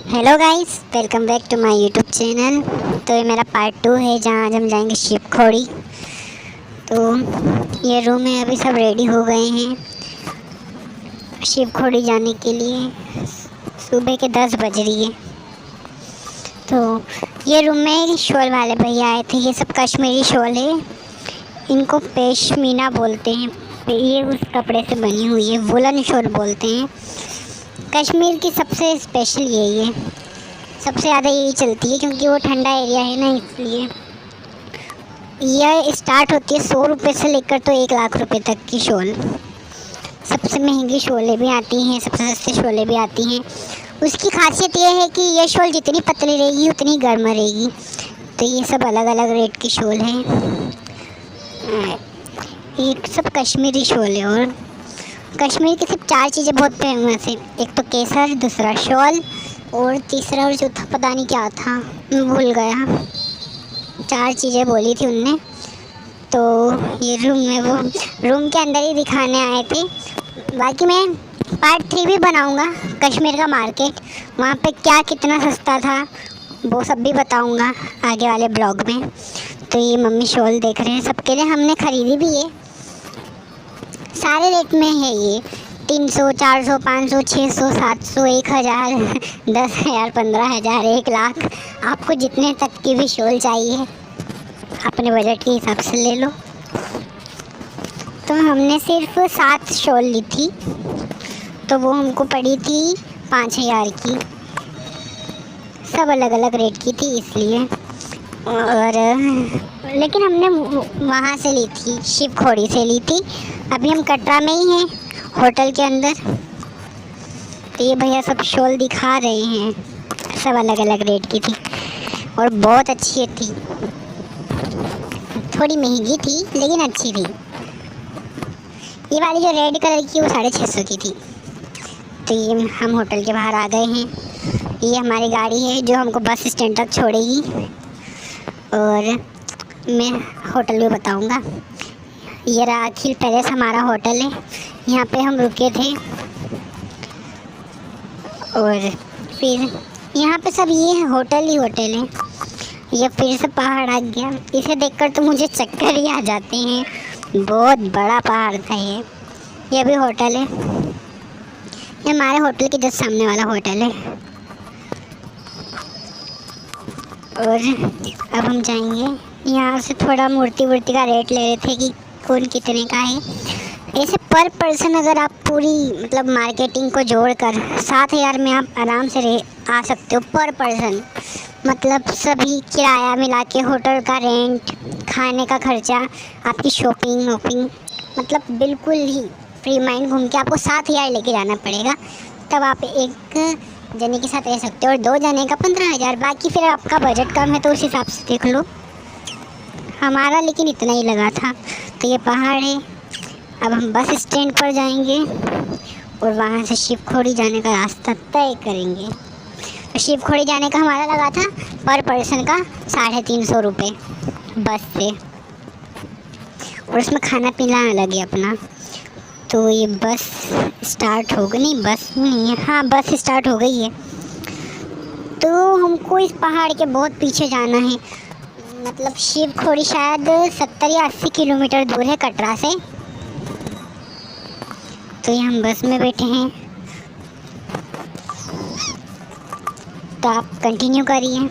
Hello guys, welcome back to my YouTube channel. तो ये मेरा पार्ट 2 है जहाँ आज हम जाएंगे शिवखोड़ी। तो ये रूम है, अभी सब रेडी हो गए हैं शिवखोड़ी जाने के लिए। सुबह के 10 बज रही है। तो ये रूम में शॉल वाले भैया आए थे। ये सब कश्मीरी शॉल है, इनको पेशमीना बोलते हैं। ये उस कपड़े से बनी हुई है, वुलन शॉल बोलते हैं। कश्मीर की सबसे स्पेशल यही है, सबसे ज़्यादा यही चलती है क्योंकि वो ठंडा एरिया है ना, इसलिए। यह स्टार्ट होती है 100 रुपये से लेकर तो 1 लाख रुपए तक की शॉल। सबसे महंगी शॉलें भी आती हैं, सबसे सस्ती शॉलें भी आती हैं। उसकी खासियत यह है कि ये शॉल जितनी पतली रहेगी उतनी गर्म रहेगी। तो ये सब अलग अलग रेट की शॉल है। एक सब कश्मीरी शॉल है। और कश्मीर की सिर्फ 4 चीज़ें बहुत फेमस है। एक तो केसर, दूसरा शॉल और तीसरा और चौथा पता नहीं क्या था, मैं भूल गया। 4 चीज़ें बोली थी उनने। तो ये रूम में वो रूम के अंदर ही दिखाने आए थे। बाकी मैं पार्ट 3 भी बनाऊंगा, कश्मीर का मार्केट, वहाँ पे क्या कितना सस्ता था वो सब भी बताऊंगा आगे वाले ब्लॉग में। तो ये मम्मी शॉल देख रहे हैं, सबके लिए हमने ख़रीदी भी है। सारे रेट में है ये, 300, 400, 500, 600, 700, 1000, 10,000, 15,000, 1 लाख। आपको जितने तक की भी शॉल चाहिए अपने बजट के हिसाब से ले लो। तो हमने सिर्फ 7 शॉल ली थी, तो वो हमको पड़ी थी 5,000 की। सब अलग अलग रेट की थी इसलिए। और लेकिन हमने वहाँ से ली थी, शिवखोड़ी से ली थी। अभी हम कटरा में ही हैं, होटल के अंदर। तो ये भैया सब शॉल दिखा रहे हैं, सब अलग अलग रेट की थी और बहुत अच्छी थी। थोड़ी महंगी थी लेकिन अच्छी थी। ये वाली जो रेड कलर की वो 650 की थी। तो ये हम होटल के बाहर आ गए हैं। ये हमारी गाड़ी है जो हमको बस स्टैंड तक छोड़ेगी और मैं होटल भी बताऊंगा। ये रहा अखिल पैलेस, हमारा होटल है, यहाँ पे हम रुके थे। और फिर यहाँ पे सब ये होटल ही होटल है। ये फिर से पहाड़ आ गया, इसे देखकर तो मुझे चक्कर ही आ जाते हैं। बहुत बड़ा पहाड़ था ये भी होटल है। ये हमारे होटल के जस्ट सामने वाला होटल है। और अब हम जाएंगे यहाँ से। थोड़ा मूर्ति वूर्ति का रेट ले रहे थे कि कौन कितने का है। ऐसे पर पर्सन अगर आप पूरी मतलब मार्केटिंग को जोड़कर 7,000 में आप आराम से आ सकते हो पर पर्सन। मतलब सभी किराया मिला के, होटल का रेंट, खाने का खर्चा, आपकी शॉपिंग वॉपिंग, मतलब बिल्कुल ही फ्री माइंड घूम के आपको 7,000 लेके जाना पड़ेगा। तब आप एक जने के साथ रह सकते हो। और 2 जने का 15,000। बाकी फिर आपका बजट कम है तो उस हिसाब से देख लो। हमारा लेकिन इतना ही लगा था। तो ये पहाड़ है। अब हम बस स्टैंड पर जाएंगे और वहाँ से शिवखोड़ी जाने का रास्ता तय करेंगे। तो शिवखोड़ी जाने का हमारा लगा था पर पर्सन का 350 रुपये बस से, और उसमें खाना पीना अलग है अपना। तो ये बस स्टार्ट हो गई, नहीं बस नहीं है, हाँ बस स्टार्ट हो गई है। तो हमको इस पहाड़ के बहुत पीछे जाना है। मतलब शिवखोड़ी शायद 70 या 80 किलोमीटर दूर है कटरा से। तो ये हम बस में बैठे हैं, तो आप कंटिन्यू करिए।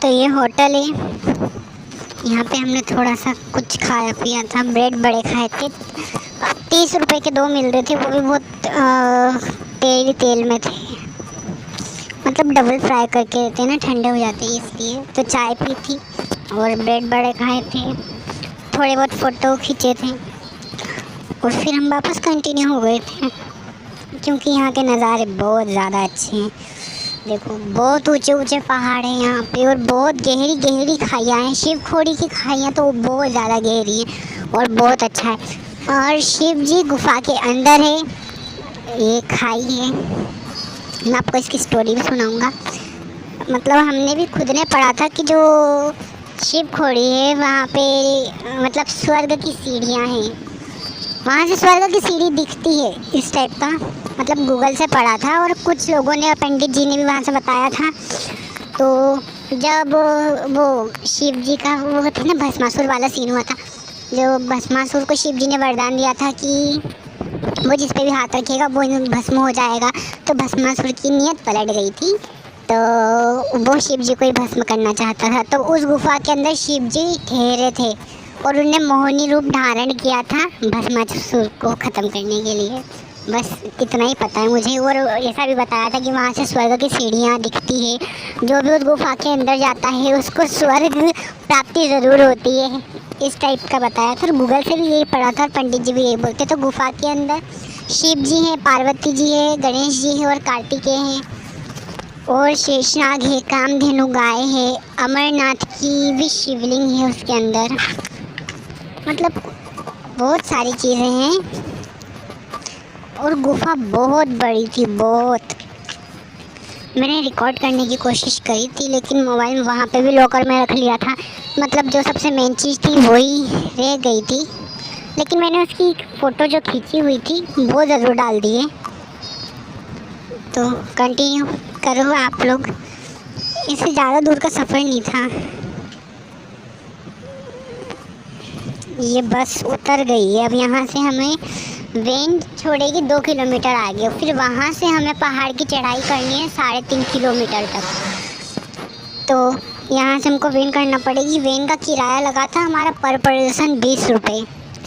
तो ये होटल है, यहाँ पे हमने थोड़ा सा कुछ खाया पिया था, ब्रेड बड़े खाए थे। 30 रुपए के 2 मिल रहे थे, वो भी बहुत तेल में थे, मतलब डबल फ्राई करके देते हैं ना, ठंडे हो जाते हैं इसलिए। तो चाय पी थी और ब्रेड बड़े खाए थे, थोड़े बहुत फ़ोटो खींचे थे और फिर हम वापस कंटिन्यू हो गए थे, क्योंकि यहाँ के नज़ारे बहुत ज़्यादा अच्छे हैं। देखो बहुत ऊंचे ऊंचे पहाड़ हैं यहाँ पे और बहुत गहरी गहरी खाइयाँ हैं। शिवखोड़ी की खाइयाँ तो बहुत ज़्यादा गहरी हैं और बहुत अच्छा है। और शिव जी गुफा के अंदर है, ये खाई है। मैं आपको इसकी स्टोरी भी सुनाऊंगा। मतलब हमने भी खुद ने पढ़ा था कि जो शिवखोड़ी है वहाँ पे मतलब स्वर्ग की सीढ़ियाँ हैं, वहाँ से स्वर्ग की सीढ़ी दिखती है, इस टाइप का। मतलब गूगल से पढ़ा था और कुछ लोगों ने, पंडित जी ने भी वहाँ से बताया था। तो जब वो शिव जी का वो था ना, भस्मासुर वाला सीन हुआ था, जो भस्मासुर को शिव जी ने वरदान दिया था कि वो जिस पे भी हाथ रखेगा वो भस्म हो जाएगा। तो भस्मासुर की नीयत पलट गई थी, तो वो शिव जी को ही भस्म करना चाहता था। तो उस गुफा के अंदर शिव जी ठहरे थे और उन्हें मोहिनी रूप धारण किया था भस्मासुर को ख़त्म करने के लिए। बस इतना ही पता है मुझे। और ऐसा भी बताया था कि वहाँ से स्वर्ग की सीढ़ियाँ दिखती है, जो भी उस गुफा के अंदर जाता है उसको स्वर्ग प्राप्ति ज़रूर होती है, इस टाइप का बताया था। और गूगल से भी यही पढ़ा था और पंडित जी भी यही बोलते। तो गुफा के अंदर शिव जी हैं, पार्वती जी है, गणेश जी है और कार्तिकेय हैं और शेषनाग है, कामधेनु गाय है, अमरनाथ की भी शिवलिंग है उसके अंदर। मतलब बहुत सारी चीज़ें हैं और गुफा बहुत बड़ी थी, बहुत। मैंने रिकॉर्ड करने की कोशिश करी थी लेकिन मोबाइल वहाँ पे भी लॉकर में रख लिया था। मतलब जो सबसे मेन चीज़ थी वही रह गई थी, लेकिन मैंने उसकी फ़ोटो जो खींची हुई थी वो ज़रूर डाल दी है। तो कंटिन्यू करो आप लोग, इससे ज़्यादा दूर का सफ़र नहीं था। ये बस उतर गई है, अब यहाँ से हमें वैन छोड़ेगी 2 किलोमीटर आगे, फिर वहाँ से हमें पहाड़ की चढ़ाई करनी है 3.5 किलोमीटर तक। तो यहाँ से हमको वैन करना पड़ेगी। वैन का किराया लगा था हमारा पर पर्सन 20 रुपये,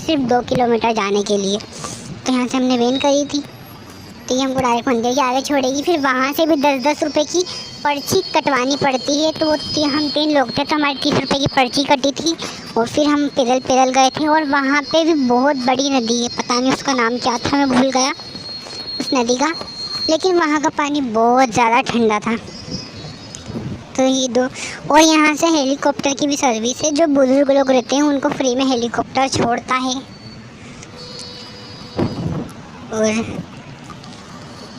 सिर्फ 2 किलोमीटर जाने के लिए। तो यहाँ से हमने वैन करी थी, तो ये हमको डायरेक्ट मंदिर के आगे छोड़ेगी। फिर वहाँ से भी 10-10 रुपये की पर्ची कटवानी पड़ती है। तो हम 3 लोग थे तो हमारी 30 रुपये की पर्ची कटी थी और फिर हम पैदल गए थे। और वहाँ पे भी बहुत बड़ी नदी है, पता नहीं उसका नाम क्या था, मैं भूल गया उस नदी का, लेकिन वहाँ का पानी बहुत ज़्यादा ठंडा था। तो ये दो, और यहाँ से हेलीकॉप्टर की भी सर्विस है, जो बुजुर्ग लोग रहते हैं उनको फ्री में हेलीकॉप्टर छोड़ता है। और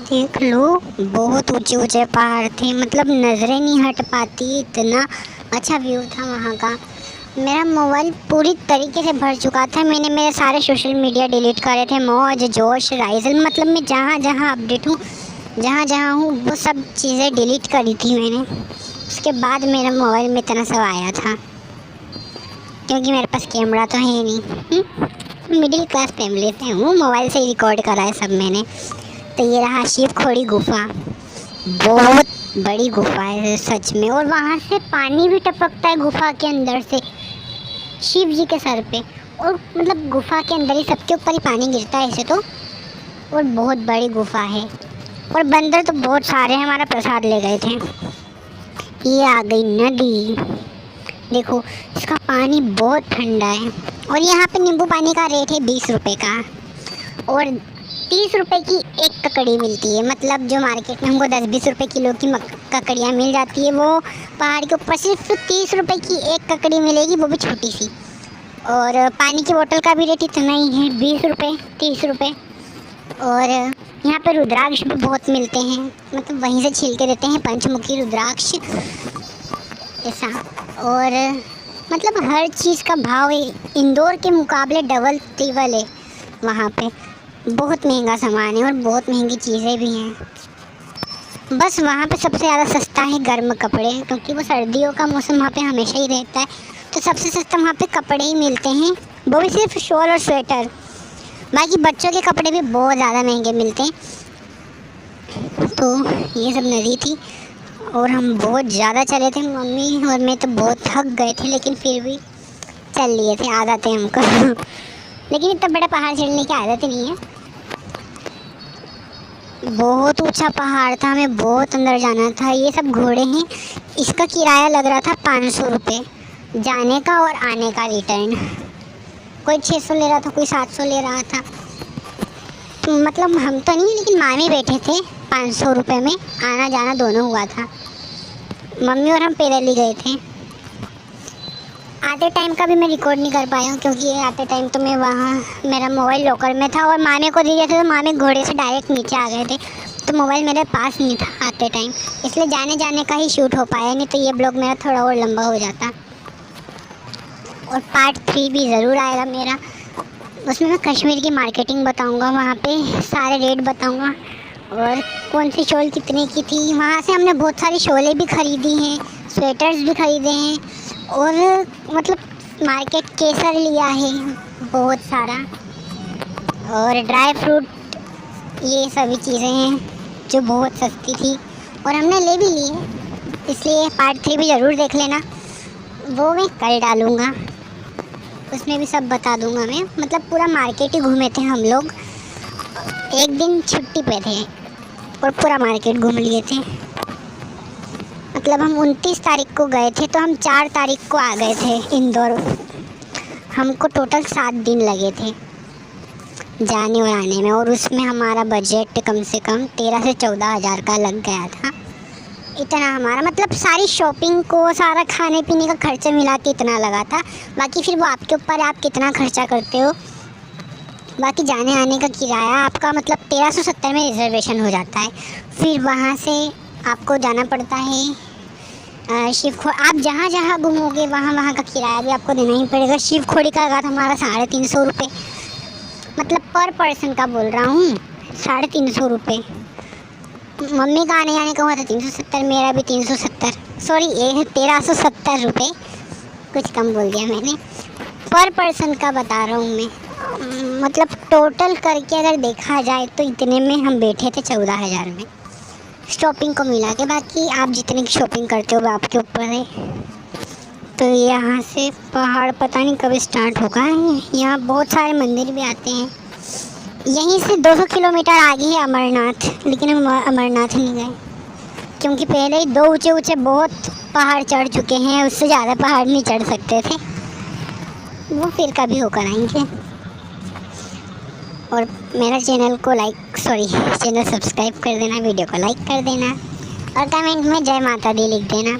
देख लो बहुत ऊंचे ऊंचे पहाड़ थे, मतलब नज़रें नहीं हट पाती, इतना अच्छा व्यू था वहाँ का। मेरा मोबाइल पूरी तरीके से भर चुका था, मैंने मेरे सारे सोशल मीडिया डिलीट करे थे, मौज जोश राइजल, मतलब मैं जहाँ जहाँ अपडेट हूँ, जहाँ जहाँ हूँ वो सब चीज़ें डिलीट करी थी मैंने। उसके बाद मेरा मोबाइल में इतना सब आया था, क्योंकि मेरे पास कैमरा तो है नहीं, मिडिल क्लास फैमिली से हूँ, मोबाइल से ही रिकॉर्ड करा है सब मैंने। तो ये रहा शिवखोड़ी गुफा, बहुत बड़ी गुफा है सच में। और वहाँ से पानी भी टपकता है गुफा के अंदर से शिव जी के सर पे, और मतलब गुफा के अंदर ही सबके ऊपर ही पानी गिरता है ऐसे तो। और बहुत बड़ी गुफा है और बंदर तो बहुत सारे हैं, हमारा प्रसाद ले गए थे। ये आ गई नदी, देखो इसका पानी बहुत ठंडा है। और यहाँ पे नींबू पानी का रेट है 20 रुपये का और 30 रुपये की एक ककड़ी मिलती है। मतलब जो मार्केट में हमको 10-20 रुपये किलो की ककड़ियाँ मिल जाती है, वो पहाड़ के ऊपर सिर्फ 30 रुपये की एक ककड़ी मिलेगी, वो भी छोटी सी। और पानी की बोतल का भी रेट इतना ही है, 20 रुपये 30 रुपये। और यहाँ पे रुद्राक्ष भी बहुत मिलते हैं, मतलब वहीं से छील के देते हैं, पंचमुखी रुद्राक्ष ऐसा। और मतलब हर चीज़ का भाव इंदौर के मुकाबले डबल ट्रिपल है वहाँ पे, बहुत महंगा सामान है और बहुत महंगी चीज़ें भी हैं। बस वहाँ पे सबसे ज़्यादा सस्ता है गर्म कपड़े, क्योंकि वो सर्दियों का मौसम वहाँ पे हमेशा ही रहता है, तो सबसे सस्ता वहाँ पे कपड़े ही मिलते हैं, वो भी सिर्फ शॉल और स्वेटर। बाकी बच्चों के कपड़े भी बहुत ज़्यादा महंगे मिलते हैं। तो ये सब नदी थी और हम बहुत ज़्यादा चले थे, मम्मी और मैं तो बहुत थक गए थे, लेकिन फिर भी चल लिए थे, आदत है हमको। लेकिन इतना बड़ा पहाड़ चढ़ने की आदत नहीं है। बहुत ऊंचा पहाड़ था, हमें बहुत अंदर जाना था। ये सब घोड़े हैं। इसका किराया लग रहा था 500 रुपये जाने का और आने का रिटर्न। कोई 600 ले रहा था, कोई 700 ले रहा था। तो मतलब हम तो नहीं, लेकिन मामी बैठे थे 500 रुपये में, आना जाना दोनों हुआ था। मम्मी और हम पैदल ही गए थे। आते टाइम का भी मैं रिकॉर्ड नहीं कर पाया हूँ, क्योंकि आते टाइम तो मैं वहाँ मेरा मोबाइल लॉकर में था और मामी को दिए थे, तो मामी घोड़े से डायरेक्ट नीचे आ गए थे, तो मोबाइल मेरे पास नहीं था आते टाइम, इसलिए जाने जाने का ही शूट हो पाया, नहीं तो ये ब्लॉग मेरा थोड़ा और लंबा हो जाता। और पार्ट 3 भी ज़रूर आएगा मेरा, उसमें मैं कश्मीर की मार्केटिंग बताऊँगा, वहाँ पर सारे रेट बताऊँगा और कौन सी शॉल कितने की थी। वहाँ से हमने बहुत सारी शॉलें भी ख़रीदी हैं, स्वेटर्स भी ख़रीदे हैं, और मतलब मार्केट केसर लिया है बहुत सारा, और ड्राई फ्रूट, ये सभी चीज़ें हैं जो बहुत सस्ती थी और हमने ले भी ली है। इसलिए पार्ट 3 भी ज़रूर देख लेना, वो मैं कल डालूँगा, उसमें भी सब बता दूँगा मैं। मतलब पूरा मार्केट ही घूमे थे हम लोग, एक दिन छुट्टी पे थे और पूरा मार्केट घूम लिए थे। मतलब हम 29 तारीख को गए थे, तो हम 4 तारीख को आ गए थे इंदौर। हमको टोटल 7 दिन लगे थे जाने और आने में, और उसमें हमारा बजट कम से कम 13 से 14 हज़ार का लग गया था। इतना हमारा मतलब सारी शॉपिंग को, सारा खाने पीने का खर्चा मिला के इतना लगा था। बाकी फिर वो आपके ऊपर है, आप कितना खर्चा करते हो। बाकी जाने आने का किराया आपका मतलब 1370 में रिजर्वेशन हो जाता है। फिर वहाँ से आपको जाना पड़ता है आप जहाँ जहाँ घूमोगे वहाँ का किराया भी आपको देना ही पड़ेगा। शिवखोड़ी का लगा था हमारा 350 रुपये, मतलब पर पर्सन का बोल रहा हूँ, 350 रुपये। मम्मी का आने जाने का हुआ था 370, मेरा भी 370, सॉरी ये 1370 रुपये, कुछ कम बोल दिया मैंने। पर पर्सन का बता रहा हूँ मैं, मतलब टोटल करके अगर देखा जाए तो इतने में हम बैठे थे 14 हज़ार में, शॉपिंग को मिला के। बाकी आप जितने की शॉपिंग करते हो वो आपके ऊपर है। तो यहाँ से पहाड़ पता नहीं कब स्टार्ट होगा, यहाँ बहुत सारे मंदिर भी आते हैं। यहीं से 200 किलोमीटर आगे है अमरनाथ, लेकिन हम अमरनाथ नहीं गए, क्योंकि पहले ही 2 ऊंचे ऊंचे बहुत पहाड़ चढ़ चुके हैं, उससे ज़्यादा पहाड़ नहीं चढ़ सकते थे, वो फिर कभी होकर आएंगे। और मेरा चैनल सब्सक्राइब कर देना, वीडियो को लाइक कर देना और कमेंट में जय माता दी लिख देना,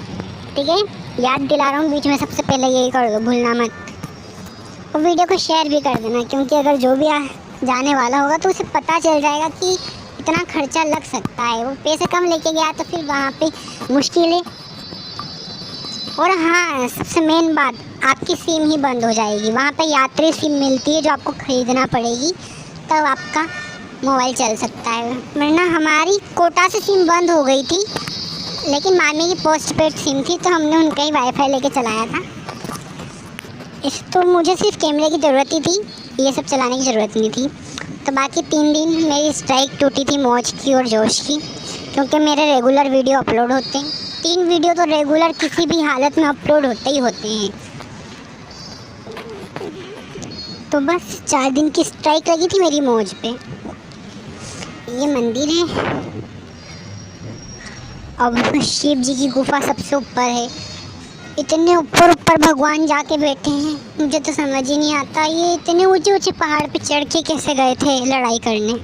ठीक है। याद दिला रहा हूँ बीच में, सबसे पहले यही कर दो, भूलना मत। और वीडियो को शेयर भी कर देना, क्योंकि अगर जो भी जाने वाला होगा तो उसे पता चल जाएगा कि इतना खर्चा लग सकता है। वो पैसे कम लेके गया तो फिर वहाँ पे मुश्किल है। और हाँ, सबसे मेन बात, आपकी सिम ही बंद हो जाएगी। वहाँ पे यात्री सिम मिलती है जो आपको ख़रीदना पड़ेगी, तब आपका मोबाइल चल सकता है, वरना हमारी कोटा से सिम बंद हो गई थी, लेकिन मामी की पोस्टपेड सिम थी तो हमने उनका ही वाईफाई लेके चलाया था। इस तो मुझे सिर्फ कैमरे की ज़रूरत ही थी, ये सब चलाने की ज़रूरत नहीं थी। तो बाकी 3 दिन मेरी स्ट्राइक टूटी थी मौज की और जोश की, क्योंकि मेरे रेगुलर वीडियो अपलोड होते हैं। 3 वीडियो तो रेगुलर किसी भी हालत में अपलोड होते ही होते हैं। तो बस 4 दिन की स्ट्राइक लगी थी मेरी मौज पे। ये मंदिर है, अब शिव जी की गुफा सबसे ऊपर है। इतने ऊपर ऊपर भगवान जाके बैठे हैं, मुझे तो समझ ही नहीं आता ये इतने ऊंचे ऊंचे पहाड़ पे चढ़ के कैसे गए थे लड़ाई करने।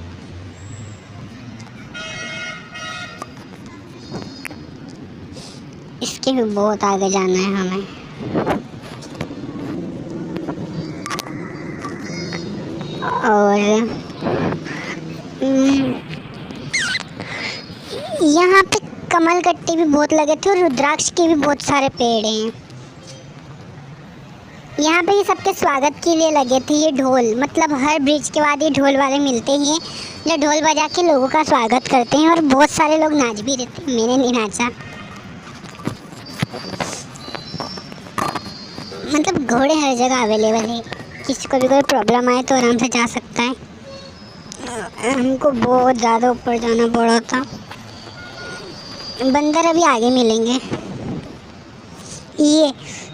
इसके भी बहुत आगे जाना है हमें। और यहाँ पे कमल कट्टे भी बहुत लगे थे और रुद्राक्ष के भी बहुत सारे पेड़ हैं। यहाँ पे ये सबके स्वागत के लिए लगे थे ये ढोल, मतलब हर ब्रिज के बाद ये ढोल वाले मिलते हैं जो ढोल बजा के लोगों का स्वागत करते हैं, और बहुत सारे लोग नाच भी रहते हैं। मैंने नहीं नाचा, मतलब घोड़े हर जगह अवेलेबल है, किसी को भी कोई प्रॉब्लम आए तो आराम से जा सकता है। हमको बहुत ज़्यादा ऊपर जाना पड़ा था। बंदर अभी आगे मिलेंगे। ये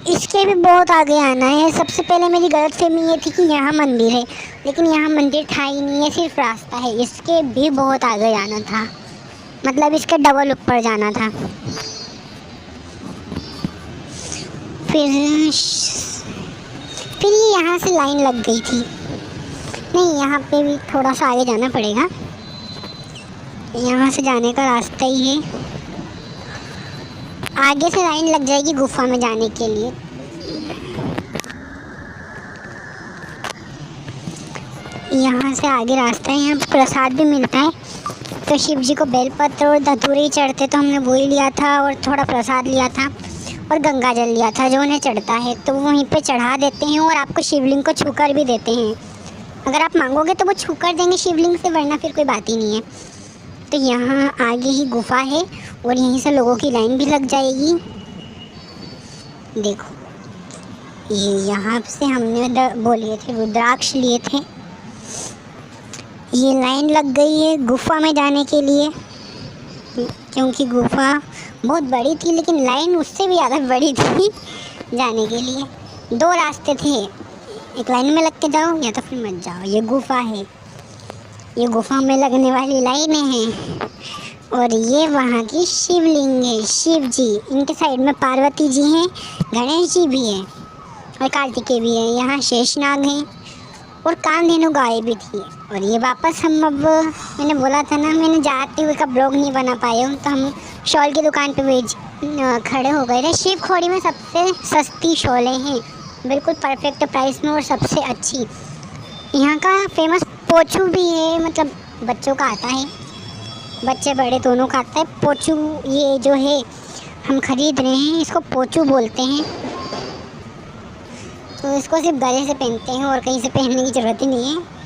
इसके भी बहुत आगे आना है। सबसे पहले मेरी गलतफहमी ये थी कि यहाँ मंदिर है, लेकिन यहाँ मंदिर था ही नहीं है, सिर्फ रास्ता है। इसके भी बहुत आगे जाना था, मतलब इसके डबल ऊपर जाना था। फिर ये यहाँ से लाइन लग गई थी। नहीं, यहाँ पे भी थोड़ा सा आगे जाना पड़ेगा। यहाँ से जाने का रास्ता ही है। आगे से लाइन लग जाएगी गुफा में जाने के लिए। यहाँ से आगे रास्ता है। यहाँ प्रसाद भी मिलता है, तो शिव जी को बेलपत्र और धतूरे चढ़ते, तो हमने वही लिया था और थोड़ा प्रसाद लिया था और गंगा जल लिया था जो उन्हें चढ़ता है, तो वो वहीं पे चढ़ा देते हैं और आपको शिवलिंग को छूकर भी देते हैं। अगर आप मांगोगे तो वो छूकर देंगे शिवलिंग से, वरना फिर कोई बात ही नहीं है। तो यहाँ आगे ही गुफा है और यहीं से लोगों की लाइन भी लग जाएगी। देखो, ये यहाँ से हमने वो लिए थे, रुद्राक्ष लिए थे। ये लाइन लग गई है गुफा में जाने के लिए, क्योंकि गुफा बहुत बड़ी थी, लेकिन लाइन उससे भी ज़्यादा बड़ी थी जाने के लिए। 2 रास्ते थे, एक लाइन में लग के जाओ या तो फिर मत जाओ। ये गुफा है, ये गुफा में लगने वाली लाइनें हैं और ये वहाँ की शिवलिंग है। शिव जी, इनके साइड में पार्वती जी हैं, गणेश जी भी हैं और कार्तिकेय भी है। यहाँ शेषनाग हैं और कामधेनु गाय भी थी। और ये वापस हम, अब मैंने बोला था ना, मैंने जाते हुए का ब्लॉग नहीं बना पाया हूँ, तो हम शॉल की दुकान पे खड़े हो गए थे। शिव खोड़ी में सबसे सस्ती शॉलें हैं, बिल्कुल परफेक्ट प्राइस में और सबसे अच्छी। यहाँ का फेमस पोचू भी है, मतलब बच्चों का आता है, बच्चे बड़े दोनों का आता है पोचू। ये जो है हम ख़रीद रहे हैं, इसको पोचू बोलते हैं। तो इसको सिर्फ गले से पहनते हैं और कहीं से पहनने की ज़रूरत ही नहीं है।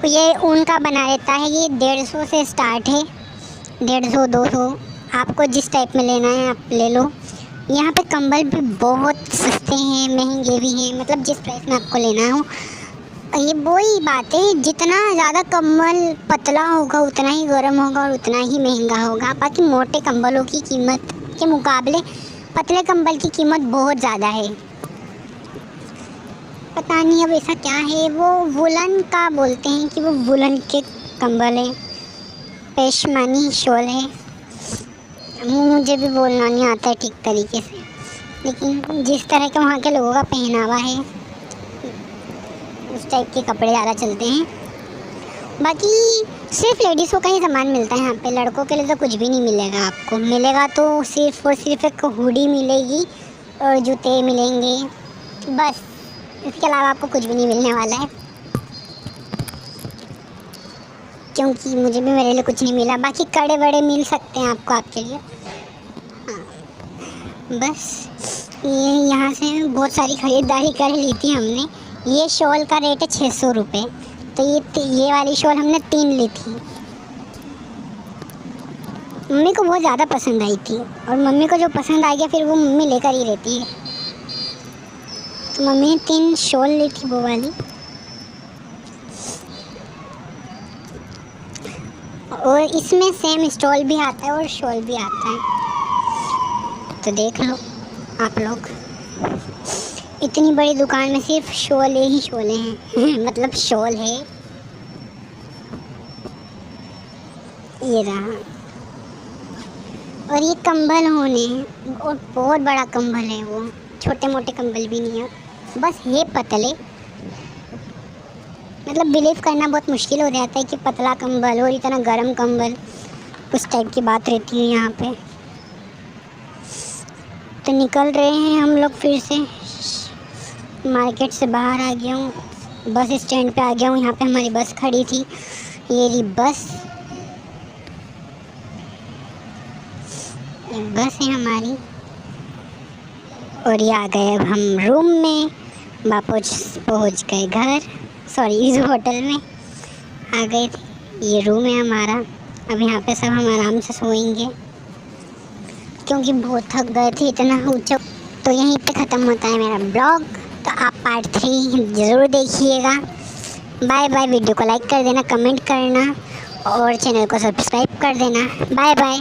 ये ऊन का बना रहता है। ये 150 से स्टार्ट है, 150, 200, आपको जिस टाइप में लेना है आप ले लो। यहाँ पे कंबल भी बहुत सस्ते हैं, महंगे भी हैं, मतलब जिस प्राइस में आपको लेना हो। ये वही बात है, जितना ज़्यादा कंबल पतला होगा उतना ही गर्म होगा और उतना ही महंगा होगा। बाकी मोटे कंबलों की कीमत के मुकाबले पतले कंबल की कीमत बहुत ज़्यादा है। पता नहीं अब ऐसा क्या है, वो वुलन का बोलते हैं कि वो वुलन के कंबल है, पेशमानी शॉल है। मुझे भी बोलना नहीं आता है ठीक तरीके से, लेकिन जिस तरह के वहाँ के लोगों का पहनावा है उस टाइप के कपड़े ज़्यादा चलते हैं। बाकी सिर्फ लेडीज़ों का ही सामान मिलता है यहाँ पे, लड़कों के लिए तो कुछ भी नहीं मिलेगा आपको। मिलेगा तो सिर्फ और सिर्फ एक हुडी मिलेगी और जूते मिलेंगे, बस। इसके अलावा आपको कुछ भी नहीं मिलने वाला है, क्योंकि मुझे भी मेरे लिए कुछ नहीं मिला। बाकी कड़े बड़े मिल सकते हैं आपको, आपके लिए। हाँ, बस ये यहाँ से बहुत सारी ख़रीदारी कर ली थी हमने। ये शॉल का रेट है 600 रुपये, तो ये वाली शॉल हमने 3 ली थी। मम्मी को बहुत ज़्यादा पसंद आई थी, और मम्मी को जो पसंद आ गया फिर वो मम्मी लेकर ही रहती है। तो मम्मी ने 3 शॉल ली थी वो वाली। और इसमें सेम स्टॉल भी आता है और शॉल भी आता है, तो देख लो आप लोग। इतनी बड़ी दुकान में सिर्फ शॉले ही शॉले हैं। मतलब शॉल है, ये रहा। और ये कंबल होने हैं, और बहुत बड़ा कंबल है, वो छोटे मोटे कंबल भी नहीं है, बस ये पतले। मतलब बिलीव करना बहुत मुश्किल हो जाता है कि पतला कंबल और इतना गर्म कंबल, उस टाइप की बात रहती है यहाँ पे। तो निकल रहे हैं हम लोग फिर से। मार्केट से बाहर आ गया हूँ, बस स्टैंड पे आ गया हूँ। यहाँ पे हमारी बस खड़ी थी, ये रही बस। ये बस है हमारी, और ये आ गए अब हम रूम में। वापस पहुँच गए घर, सॉरी इस होटल में आ गए थे। ये रूम है हमारा। अब यहाँ पे सब हम आराम से सोएंगे, क्योंकि बहुत थक गए थे इतना ऊँचा। तो यहीं पे ख़त्म होता है मेरा ब्लॉग। तो आप पार्ट 3 ज़रूर देखिएगा। Bye bye. वीडियो को लाइक कर देना, कमेंट करना और चैनल को सब्सक्राइब कर देना। Bye bye.